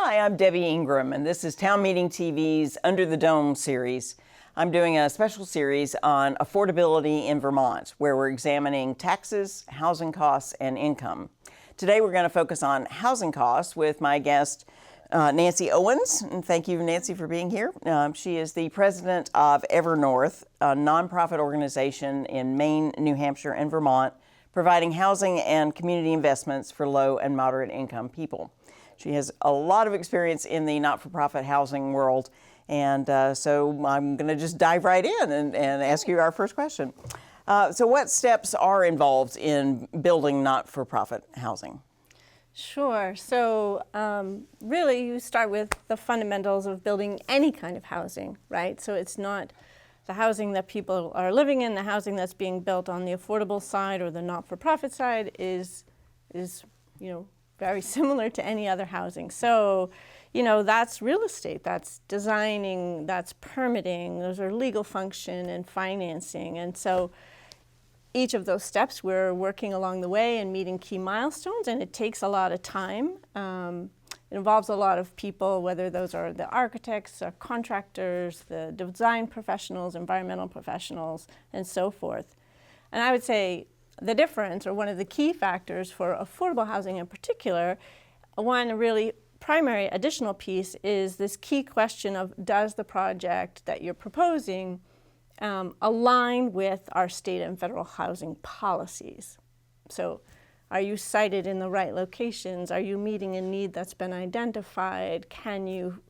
Hi, I'm Debbie Ingram, and this is Town Meeting TV's Under the Dome series. I'm doing a special series on affordability in Vermont, where we're examining taxes, housing costs, and income. Today we're going to focus on housing costs with my guest, Nancy Owens. And thank you, Nancy, for being here. She is the president of Evernorth, a nonprofit organization in Maine, New Hampshire, and Vermont, providing housing and community investments for low and moderate income people. She has a lot of experience in the not-for-profit housing world, and so I'm going to just dive right in and ask you our first question. So what steps are involved in building not-for-profit housing? Sure. So really you start with the fundamentals of building any kind of housing, right? So it's not the housing that people are living in, the housing that's being built on the affordable side or the not-for-profit side is very similar to any other housing. So, that's real estate, that's designing, that's permitting, those are legal function and financing. And so each of those steps we're working along the way and meeting key milestones, and it takes a lot of time. It involves a lot of people, whether those are the architects or contractors, the design professionals, environmental professionals, and so forth. And I would say the difference, or one of the key factors for affordable housing in particular, one really primary additional piece is this key question of, does the project that you're proposing align with our state and federal housing policies? So are you sited in the right locations? Are you meeting a need that's been identified? Can you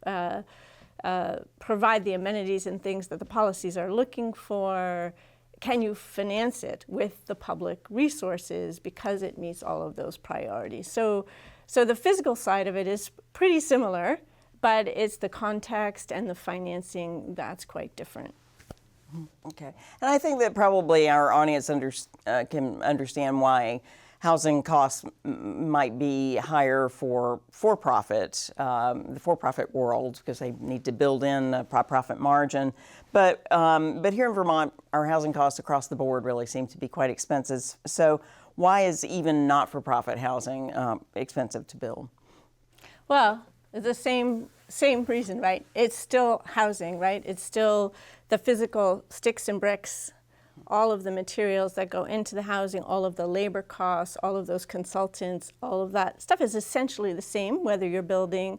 provide the amenities and things that the policies are looking for? Can you finance it with the public resources because it meets all of those priorities? So the physical side of it is pretty similar, but it's the context and the financing that's quite different. Okay. And I think that probably our audience can understand why housing costs might be higher for the for-profit world, because they need to build in a profit margin. But here in Vermont, our housing costs across the board really seem to be quite expensive. So why is even not-for-profit housing expensive to build? Well, the same reason, right? It's still housing, right? It's still the physical sticks and bricks, all of the materials that go into the housing, all of the labor costs, all of those consultants, all of that stuff is essentially the same, whether you're building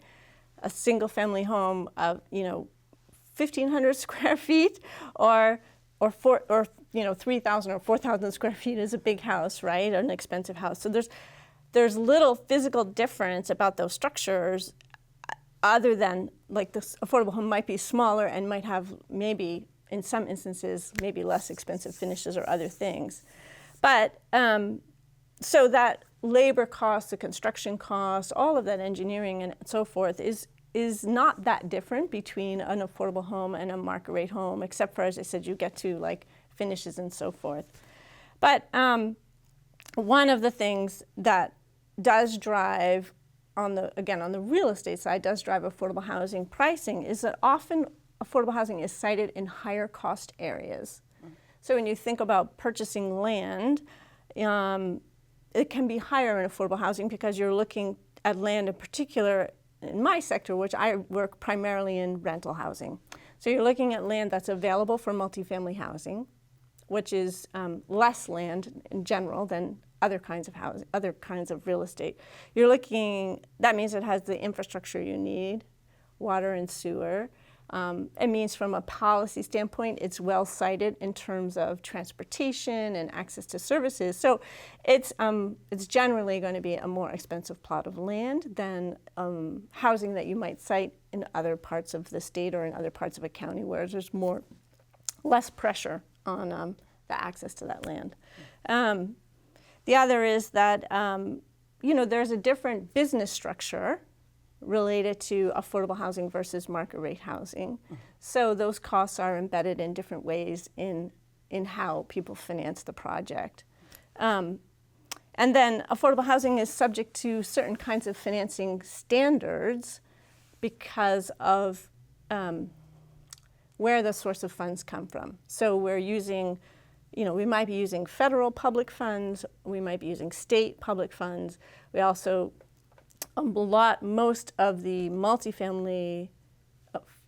a single-family home of 1,500 square feet or 3,000 or 4,000 square feet is a big house, right? An expensive house. So there's little physical difference about those structures, other than like this affordable home might be smaller and might have maybe, in some instances, maybe less expensive finishes or other things. But so that labor costs, the construction costs, all of that engineering and so forth is not that different between an affordable home and a market rate home, except for, as I said, you get to like finishes and so forth. But one of the things that does drive on the real estate side, does drive affordable housing pricing is that often affordable housing is sited in higher cost areas. So when you think about purchasing land, it can be higher in affordable housing because you're looking at land in particular in my sector, which I work primarily in rental housing. So you're looking at land that's available for multifamily housing, which is less land in general than other kinds of housing, other kinds of real estate. That means it has the infrastructure you need, water and sewer. It means from a policy standpoint, it's well sited in terms of transportation and access to services. So it's generally going to be a more expensive plot of land than housing that you might site in other parts of the state or in other parts of a county where there's less pressure on the access to that land. The other is that there's a different business structure related to affordable housing versus market rate housing. So those costs are embedded in different ways in how people finance the project. And then affordable housing is subject to certain kinds of financing standards because of where the source of funds come from. So we're using, we might be using federal public funds, we might be using state public funds. We also most of the multifamily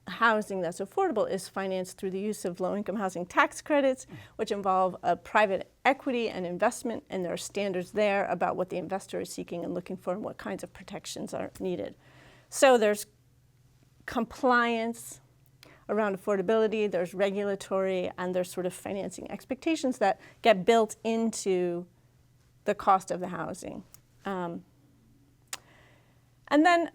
housing that's affordable is financed through the use of low-income housing tax credits, which involve a private equity and investment, and there are standards there about what the investor is seeking and looking for and what kinds of protections are needed. So there's compliance around affordability, there's regulatory, and there's sort of financing expectations that get built into the cost of the housing. And then,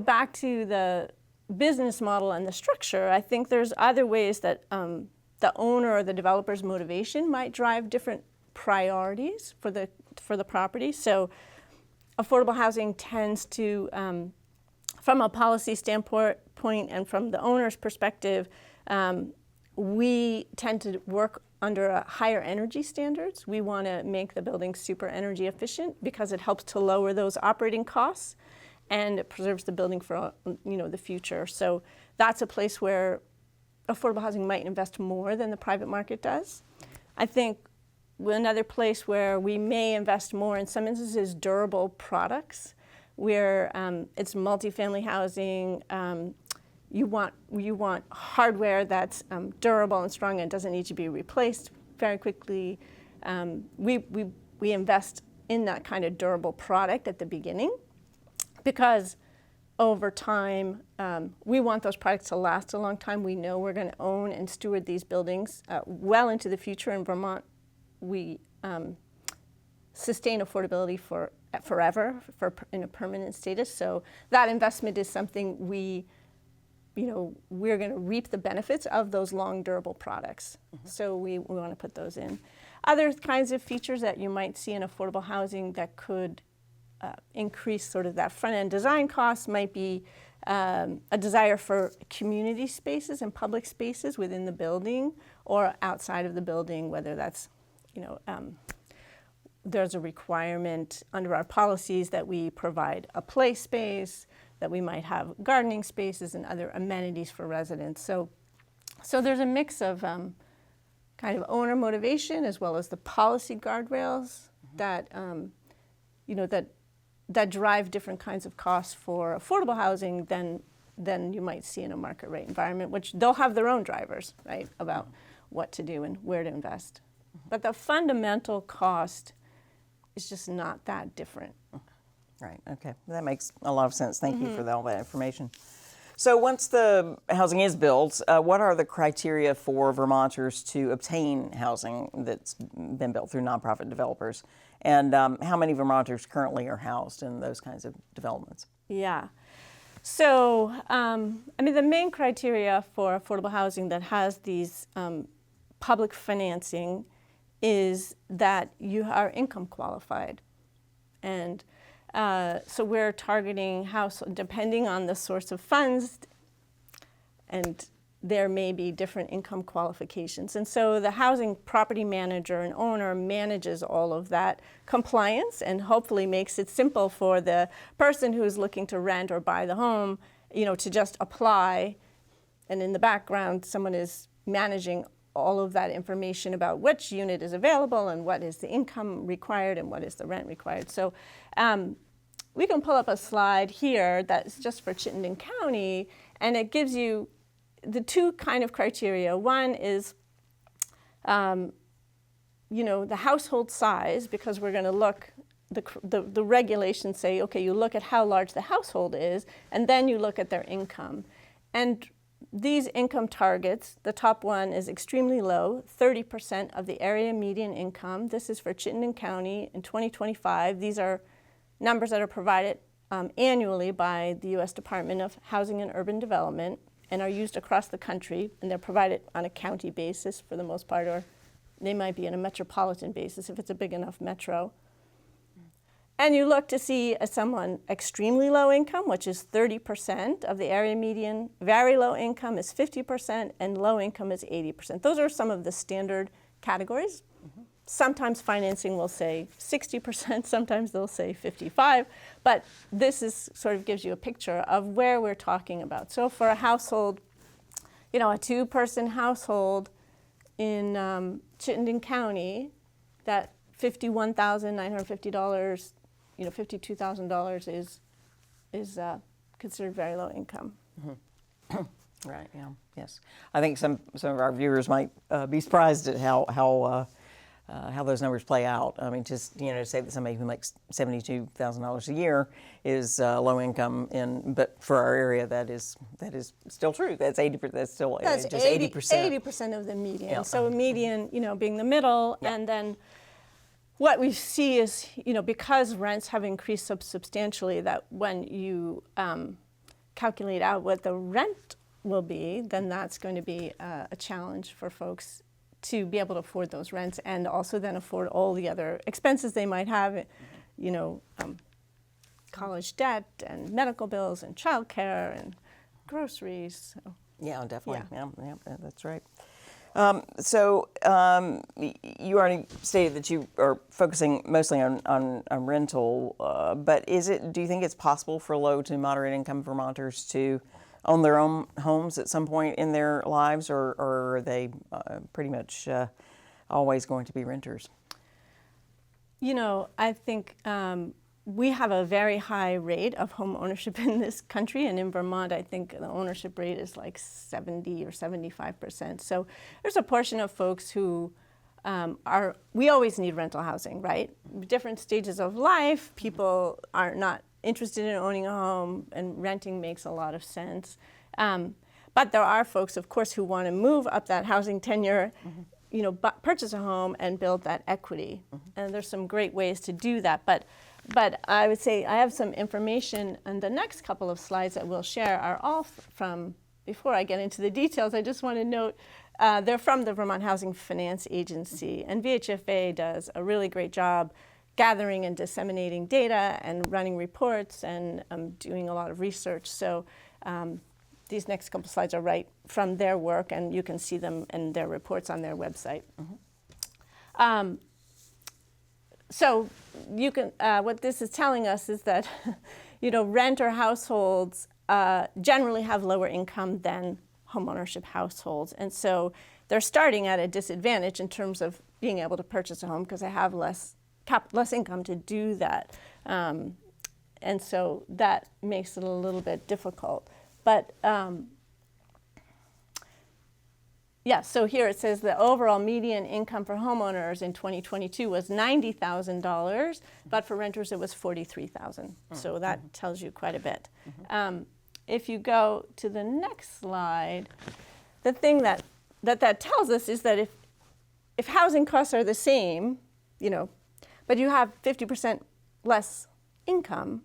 back to the business model and the structure, I think there's other ways that the owner or the developer's motivation might drive different priorities for the property. So affordable housing tends to, from a policy standpoint and from the owner's perspective, we tend to work under higher energy standards. We want to make the building super energy efficient because it helps to lower those operating costs, and it preserves the building for the future. So that's a place where affordable housing might invest more than the private market does. I think another place where we may invest more in some instances is durable products, where it's multifamily housing. You want hardware that's durable and strong and doesn't need to be replaced very quickly. We invest in that kind of durable product at the beginning, because over time, we want those products to last a long time. We know we're going to own and steward these buildings well into the future. In Vermont, we sustain affordability forever in a permanent status. So that investment is something we're going to reap the benefits of those long, durable products. Mm-hmm. So we want to put those in. Other kinds of features that you might see in affordable housing that could increase sort of that front-end design costs might be a desire for community spaces and public spaces within the building or outside of the building, whether that's, there's a requirement under our policies that we provide a play space, that we might have gardening spaces and other amenities for residents. So there's a mix of kind of owner motivation as well as the policy guardrails that, that drive different kinds of costs for affordable housing than you might see in a market rate environment, which they'll have their own drivers, right, about what to do and where to invest. But the fundamental cost is just not that different. Right, okay. That makes a lot of sense. Thank you for all that information. So once the housing is built, what are the criteria for Vermonters to obtain housing that's been built through nonprofit developers? And how many Vermonters currently are housed in those kinds of developments? Yeah. So, the main criteria for affordable housing that has these public financing is that you are income qualified. And so we're targeting household, depending on the source of funds, and there may be different income qualifications. And so the housing property manager and owner manages all of that compliance and hopefully makes it simple for the person who's looking to rent or buy the home, to just apply. And in the background, someone is managing all of that information about which unit is available and what is the income required and what is the rent required. So we can pull up a slide here that's just for Chittenden County, and it gives you the two kind of criteria. One is, the household size, because we're going to look, the regulations say, okay, you look at how large the household is, and then you look at their income. And these income targets, the top one is extremely low, 30% of the area median income. This is for Chittenden County in 2025. These are numbers that are provided annually by the U.S. Department of Housing and Urban Development and are used across the country, and they're provided on a county basis for the most part, or they might be on a metropolitan basis if it's a big enough metro. And you look to see someone extremely low income, which is 30% of the area median, very low income is 50%, and low income is 80%. Those are some of the standard categories. Mm-hmm. Sometimes financing will say 60%, sometimes they'll say 55%, but this is sort of gives you a picture of where we're talking about. So for a household, a two-person household in Chittenden County, that $51,950, $52,000 is is considered very low income. Right. Yeah. Yes. I think some of our viewers might be surprised at how those numbers play out. I mean, just to say that somebody who makes $72,000 a year is low income, but for our area, that is still true. That's 80%. That's still That's just 80%. 80% of the median. Yeah. So a median, being the middle, Yeah. and then what we see is, because rents have increased so substantially, that when you calculate out what the rent will be, then that's going to be a challenge for folks to be able to afford those rents, and also then afford all the other expenses they might have, college debt and medical bills and childcare and groceries. So. Yeah, definitely. Yeah. Yeah, that's right. So you already stated that you are focusing mostly on rental, but do you think it's possible for low to moderate income Vermonters to own their own homes at some point in their lives, or are they pretty much always going to be renters? I think we have a very high rate of home ownership in this country, and in Vermont, I think the ownership rate is like 70 or 75%. So there's a portion of folks who we always need rental housing, right? Different stages of life, people are not interested in owning a home, and renting makes a lot of sense. But there are folks, of course, who want to move up that housing tenure, purchase a home and build that equity. And there's some great ways to do that. But I would say I have some information, and the next couple of slides that we'll share are all from, before I get into the details, I just want to note, they're from the Vermont Housing Finance Agency, and VHFA does a really great job gathering and disseminating data and running reports and doing a lot of research. So these next couple slides are right from their work, and you can see them in their reports on their website. So you can, what this is telling us is that, renter households generally have lower income than homeownership households. And so they're starting at a disadvantage in terms of being able to purchase a home because they have less income to do that. And so that makes it a little bit difficult. But so here it says the overall median income for homeowners in 2022 was $90,000, but for renters it was $43,000. So that tells you quite a bit. If you go to the next slide, the thing that tells us is that if housing costs are the same, but you have 50% less income,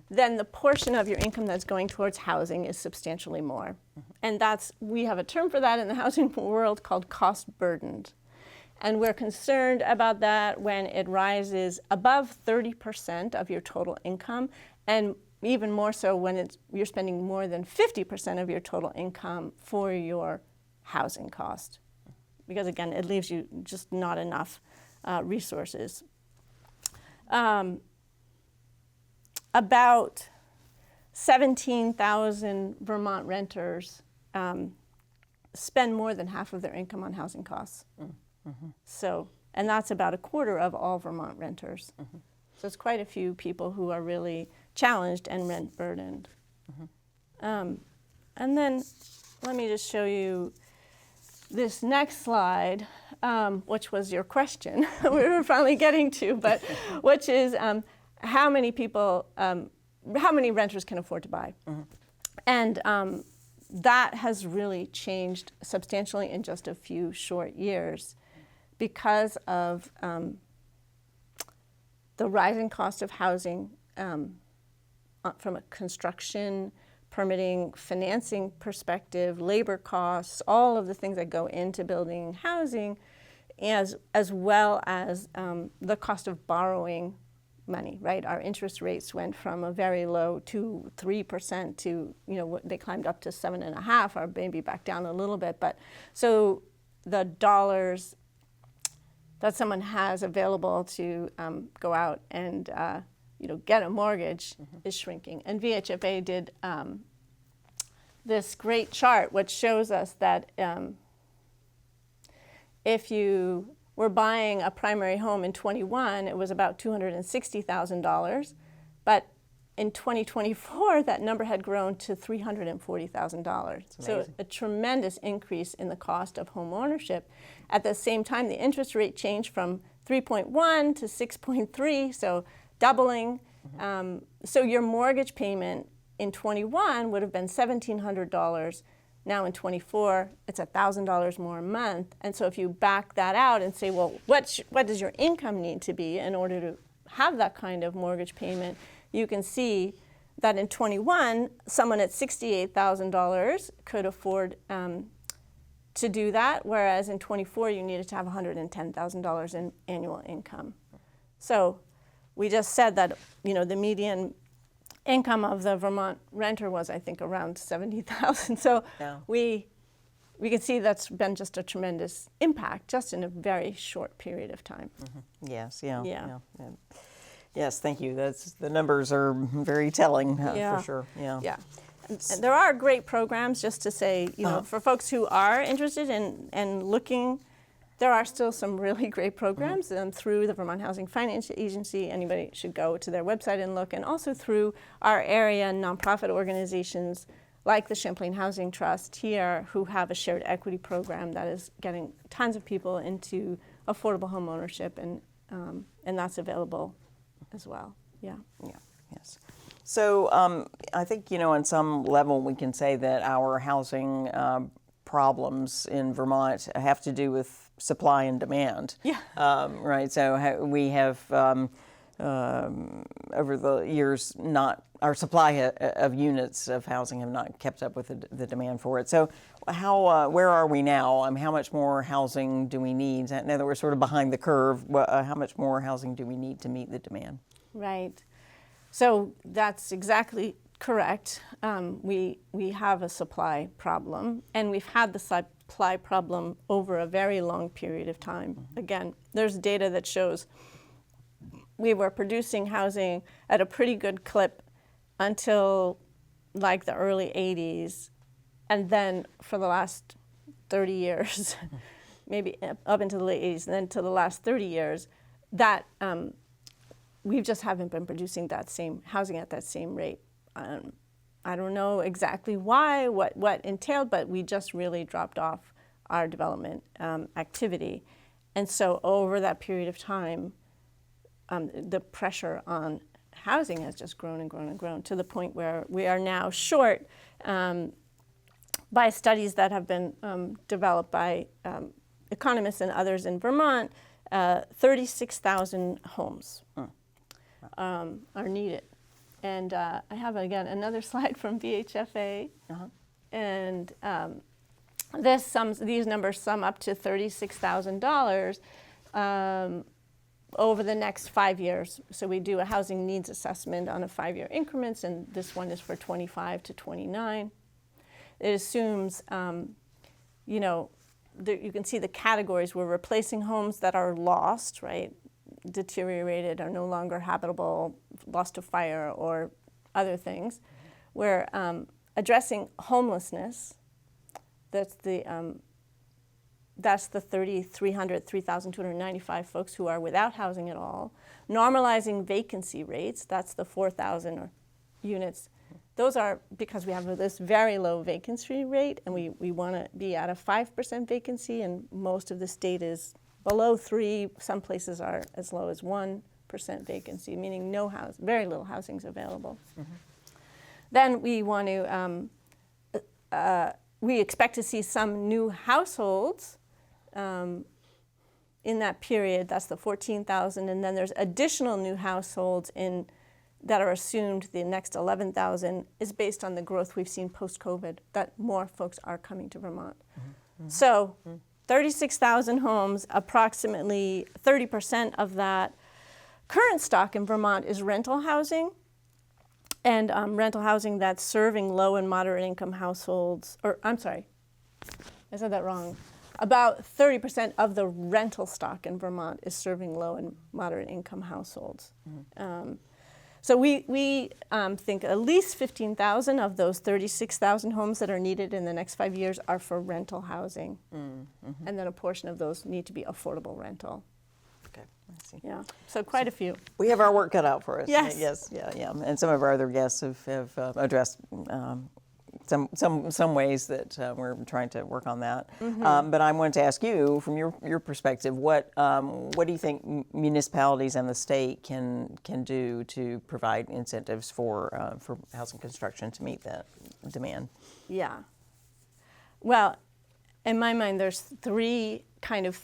then the portion of your income that's going towards housing is substantially more. And we have a term for that in the housing world called cost burdened. And we're concerned about that when it rises above 30% of your total income, and even more so when you're spending more than 50% of your total income for your housing cost. Because again, it leaves you just not enough resources. About 17,000 Vermont renters spend more than half of their income on housing costs. So, and that's about a quarter of all Vermont renters. So it's quite a few people who are really challenged and rent burdened. And then let me just show you this next slide, which was your question we were finally getting to, but which is how many renters can afford to buy? And that has really changed substantially in just a few short years because of the rising cost of housing from a construction, permitting, financing perspective, labor costs, all of the things that go into building housing, as well as the cost of borrowing money, right? Our interest rates went from a very low 2-3% to, they climbed up to 7.5%, or maybe back down a little bit. But so the dollars that someone has available to go out and get a mortgage is shrinking. And VHFA did this great chart, which shows us that if you were buying a primary home in 21, it was about $260,000. But in 2024, that number had grown to $340,000. So a tremendous increase in the cost of home ownership. At the same time, the interest rate changed from 3.1 to 6.3, so doubling. So your mortgage payment in 21 would have been $1,700. Now in 24, it's $1,000 more a month. And so if you back that out and say, well, what does your income need to be in order to have that kind of mortgage payment, you can see that in 21, someone at $68,000 could afford to do that, whereas in 24, you needed to have $110,000 in annual income. So we just said that, the median income of the Vermont renter was, I think, around $70,000. So we can see that's been just a tremendous impact just in a very short period of time. Yes, yeah. Yes, thank you. The numbers are very telling for sure. Yeah. And there are great programs, just to say, for folks who are interested in looking, there are still some really great programs through the Vermont Housing Finance Agency. Anybody should go to their website and look, and also through our area nonprofit organizations like the Champlain Housing Trust here, who have a shared equity program that is getting tons of people into affordable home ownership, and that's available as well. Yes. So I think, on some level we can say that our housing problems in Vermont have to do with supply and demand. Right. So we have over the years our supply of units of housing have not kept up with the demand for it. So where are we now? How much more housing do we need? Now that we're sort of behind the curve, how much more housing do we need to meet the demand? Right. So that's exactly correct. We have a supply problem, and we've had the supply problem over a very long period of time. Again, there's data that shows we were producing housing at a pretty good clip until like the early 80s, and then for the last 30 years, maybe up into the late 80s, and then to the last 30 years, that we just haven't been producing that same housing at that same rate. I don't know exactly why, what entailed, but we just really dropped off our development activity. And so over that period of time, the pressure on housing has just grown and grown and grown to the point where we are now short, by studies that have been developed by economists and others in Vermont, 36,000 homes are needed. And I have, again, another slide from VHFA. And these numbers sum up to $36,000 over the next 5 years. So we do a housing needs assessment on a 5-year increments, and this one is for 25 to 29. It assumes, you can see the categories. We're replacing homes that are lost, right? Deteriorated, are no longer habitable, lost to fire or other things. We're addressing homelessness. That's the 3,295 folks who are without housing at all. Normalizing vacancy rates, that's the 4,000 units. Those are because we have this very low vacancy rate, and we want to be at a 5% vacancy, and most of the state is below 3. Some places are as low as 1% vacancy, meaning very little housing is available. Then we want to, we expect to see some new households in that period. That's the 14,000, and then there's additional new households that are assumed. The next 11,000 is based on the growth we've seen post-COVID, that more folks are coming to Vermont. So 36,000 homes, approximately 30% of that current stock in Vermont is rental housing, and rental housing that's serving low and moderate income households, or I'm sorry, I said that wrong. About 30% of the rental stock in Vermont is serving low and moderate income households. So we think at least 15,000 of those 36,000 homes that are needed in the next 5 years are for rental housing. And then a portion of those need to be affordable rental. Okay, I see. Yeah, so quite a few. We have our work cut out for us. Yes. Yes, yeah. And some of our other guests have addressed some ways that we're trying to work on that. But I wanted to ask you, from your perspective, what do you think municipalities and the state can do to provide incentives for housing construction to meet that demand? Yeah. Well, in my mind, there's 3 kind of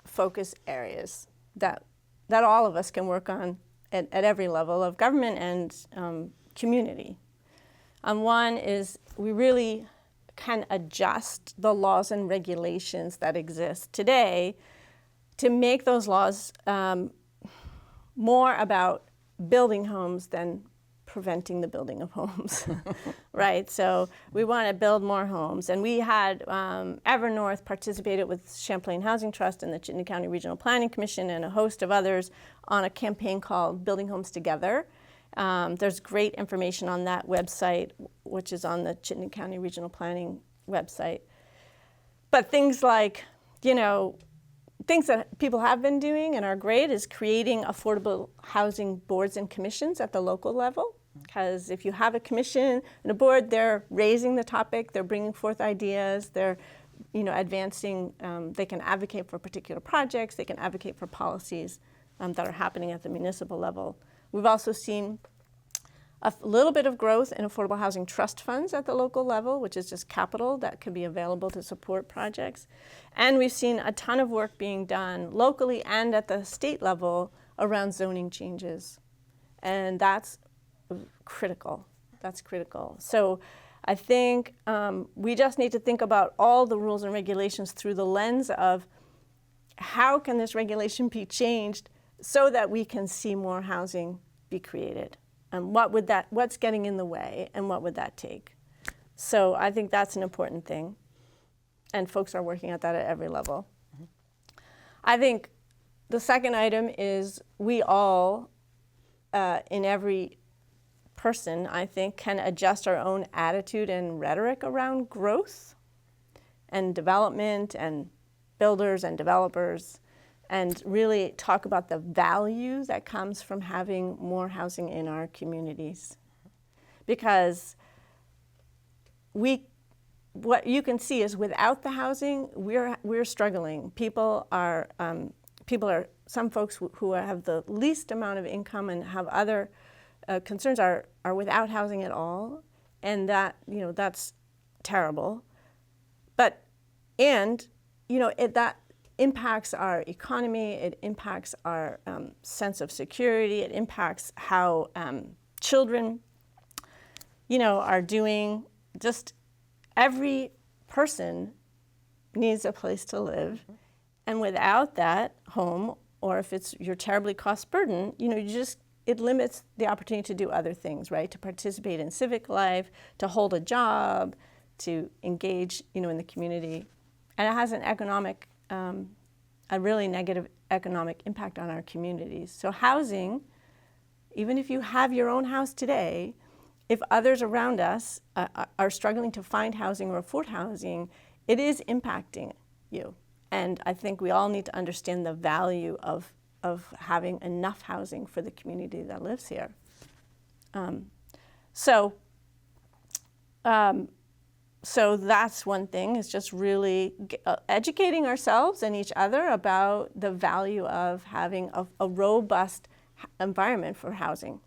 focus areas that all of us can work on at every level of government and community. One is we really can adjust the laws and regulations that exist today to make those laws more about building homes than preventing the building of homes, right? So we want to build more homes. And we had Evernorth participated with Champlain Housing Trust and the Chittenden County Regional Planning Commission and a host of others on a campaign called Building Homes Together. There's great information on that website, which is on the Chittenden County Regional Planning website. But things like, things that people have been doing and are great is creating affordable housing boards and commissions at the local level. Because if you have a commission and a board, they're raising the topic, they're bringing forth ideas, they're advancing, they can advocate for particular projects, they can advocate for policies that are happening at the municipal level. We've also seen a little bit of growth in affordable housing trust funds at the local level, which is just capital that could be available to support projects. And we've seen a ton of work being done locally and at the state level around zoning changes. And that's critical. That's critical. So I think we just need to think about all the rules and regulations through the lens of how can this regulation be changed so that we can see more housing be created. And what's getting in the way, and what would that take? So I think that's an important thing. And folks are working at that at every level. I think the second item is we all, in every person, I think, can adjust our own attitude and rhetoric around growth and development and builders and developers, and really talk about the value that comes from having more housing in our communities. Because what you can see is without the housing, we're struggling. Some folks who have the least amount of income and have other concerns are without housing at all, and that's terrible. But that impacts our economy, it impacts our sense of security, it impacts how children, are doing. Just every person needs a place to live, and without that home, or if you're terribly cost burdened, it limits the opportunity to do other things, right? To participate in civic life, to hold a job, to engage, in the community, and it has a really negative economic impact on our communities. So housing, even if you have your own house today, if others around us are struggling to find housing or afford housing, it is impacting you. And I think we all need to understand the value of having enough housing for the community that lives here. So that's one thing, is just really educating ourselves and each other about the value of having a robust environment for housing.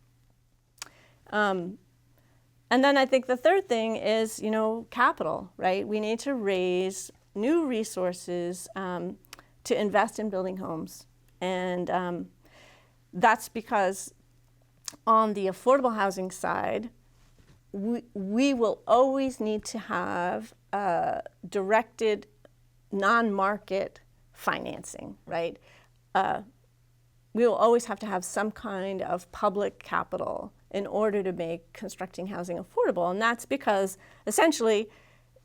And then I think the third thing is, capital, right? We need to raise new resources to invest in building homes. And that's because on the affordable housing side, we will always need to have directed non-market financing, right? We will always have to have some kind of public capital in order to make constructing housing affordable. And that's because essentially,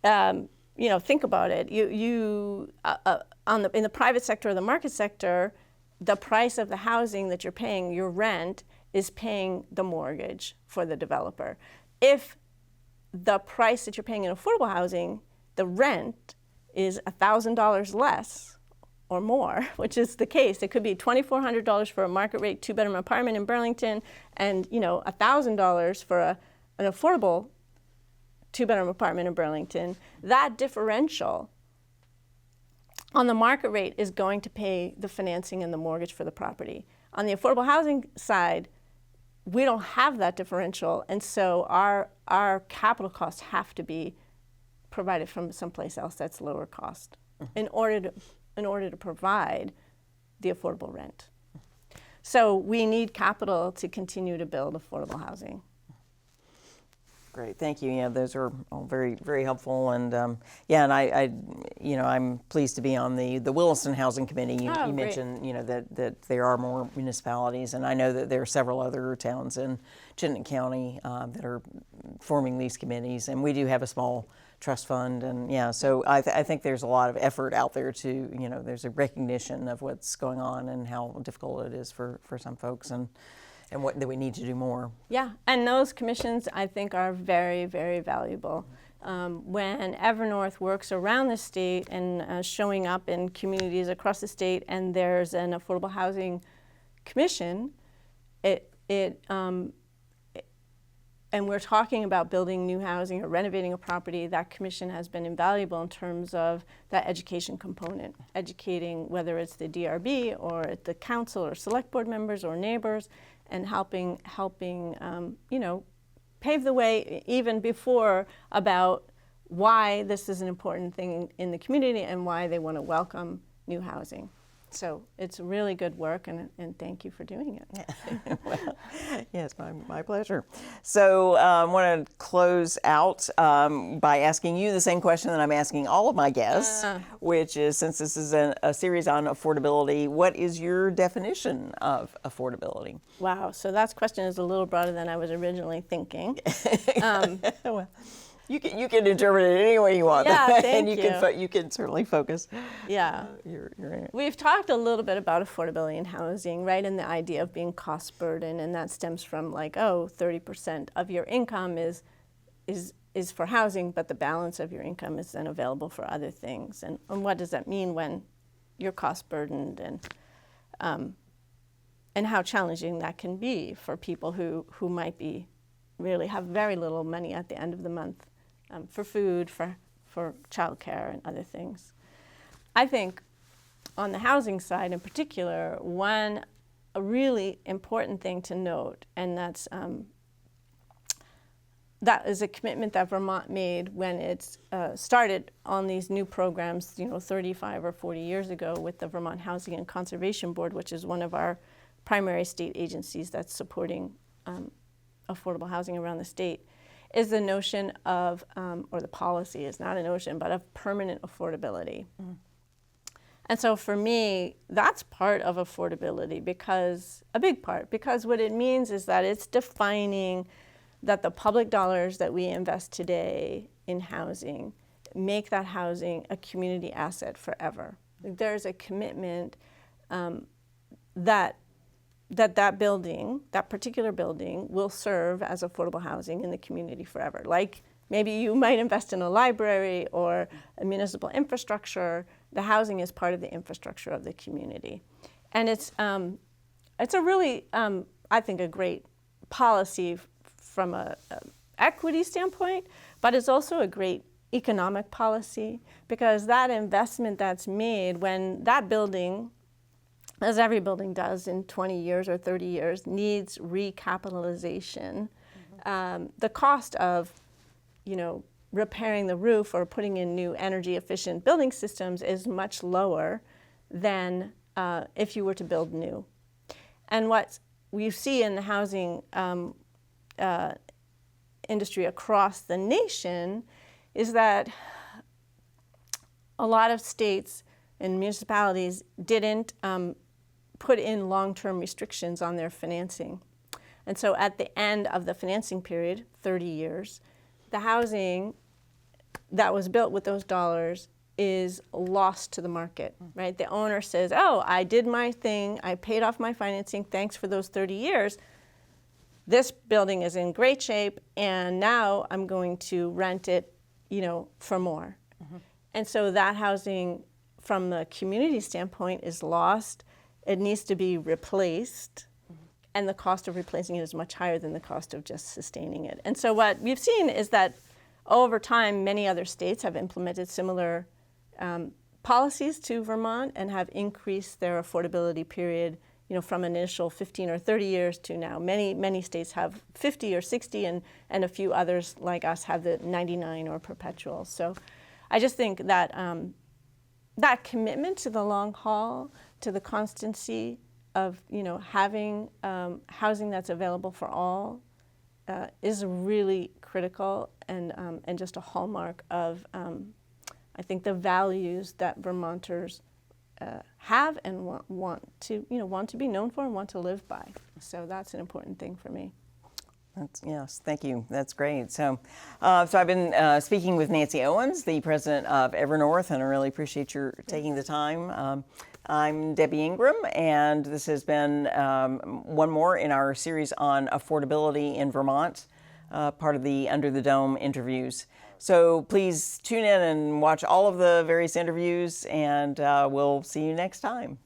think about it. In the private sector or the market sector, the price of the housing that you're paying, your rent, is paying the mortgage for the developer. If the price that you're paying in affordable housing, the rent, is $1,000 less, or more, which is the case. It could be $2,400 for a market rate 2-bedroom apartment in Burlington, and $1,000 for an affordable 2-bedroom apartment in Burlington. That differential on the market rate is going to pay the financing and the mortgage for the property. On the affordable housing side, we don't have that differential, and so our capital costs have to be provided from someplace else that's lower cost in order to provide the affordable rent. So we need capital to continue to build affordable housing. Great, thank you. Yeah, those are all very, very helpful, and and I'm pleased to be on the Williston Housing Committee. You great. mentioned that there are more municipalities, and I know that there are several other towns in Chittenden County that are forming these committees, and we do have a small trust fund, and so I think there's a lot of effort out there to there's a recognition of what's going on and how difficult it is for some folks, and what that we need to do more. Yeah, and those commissions I think are very, very valuable. When Evernorth works around the state and showing up in communities across the state, and there's an affordable housing commission, and we're talking about building new housing or renovating a property, that commission has been invaluable in terms of that education component, educating whether it's the DRB or the council or select board members or neighbors, and helping pave the way even before about why this is an important thing in the community and why they want to welcome new housing. So it's really good work, and thank you for doing it. Well, yes, my pleasure. So I want to close out by asking you the same question that I'm asking all of my guests, which is, since this is a series on affordability, what is your definition of affordability? Wow, so that question is a little broader than I was originally thinking. Well, you can interpret it any way you want. Yeah, thank and you. You can certainly focus. Yeah. We've talked a little bit about affordability in housing, right? And the idea of being cost burden, and that stems from 30% of your income is for housing, but the balance of your income is then available for other things. And what does that mean when you're cost burdened, and how challenging that can be for people who might be really have very little money at the end of the month. For food, for childcare, and other things. I think on the housing side in particular, a really important thing to note, and that is a commitment that Vermont made when it started on these new programs, 35 or 40 years ago with the Vermont Housing and Conservation Board, which is one of our primary state agencies that's supporting affordable housing around the state, is the notion of, or the policy is not a notion, but of permanent affordability. Mm-hmm. And so for me, that's part of affordability, a big part, because what it means is that it's defining that the public dollars that we invest today in housing make that housing a community asset forever. There's a commitment that building, that particular building, will serve as affordable housing in the community forever. Like maybe you might invest in a library or a municipal infrastructure. The housing is part of the infrastructure of the community. And it's a really, I think, a great policy from an equity standpoint, but it's also a great economic policy, because that investment that's made when that building, as every building does in 20 years or 30 years, needs recapitalization. Mm-hmm. The cost of, repairing the roof or putting in new energy efficient building systems is much lower than if you were to build new. And what we see in the housing industry across the nation is that a lot of states and municipalities didn't put in long-term restrictions on their financing. And so at the end of the financing period, 30 years, the housing that was built with those dollars is lost to the market, right? The owner says, oh, I did my thing, I paid off my financing, thanks for those 30 years. This building is in great shape, and now I'm going to rent it, for more. Mm-hmm. And so that housing from the community standpoint is lost. It needs to be replaced, and the cost of replacing it is much higher than the cost of just sustaining it. And so what we've seen is that over time, many other states have implemented similar policies to Vermont and have increased their affordability period, from initial 15 or 30 years to now. Many states have 50 or 60, and a few others like us have the 99 or perpetual. So I just think that that commitment to the long haul, to the constancy of having housing that's available for all is really critical and just a hallmark of I think the values that Vermonters have and want to be known for and want to live by. So that's an important thing for me. Yes, thank you. That's great. So I've been speaking with Nancy Owens, the president of Evernorth, and I really appreciate your taking the time. I'm Debbie Ingram, and this has been one more in our series on affordability in Vermont, part of the Under the Dome interviews. So please tune in and watch all of the various interviews, and we'll see you next time.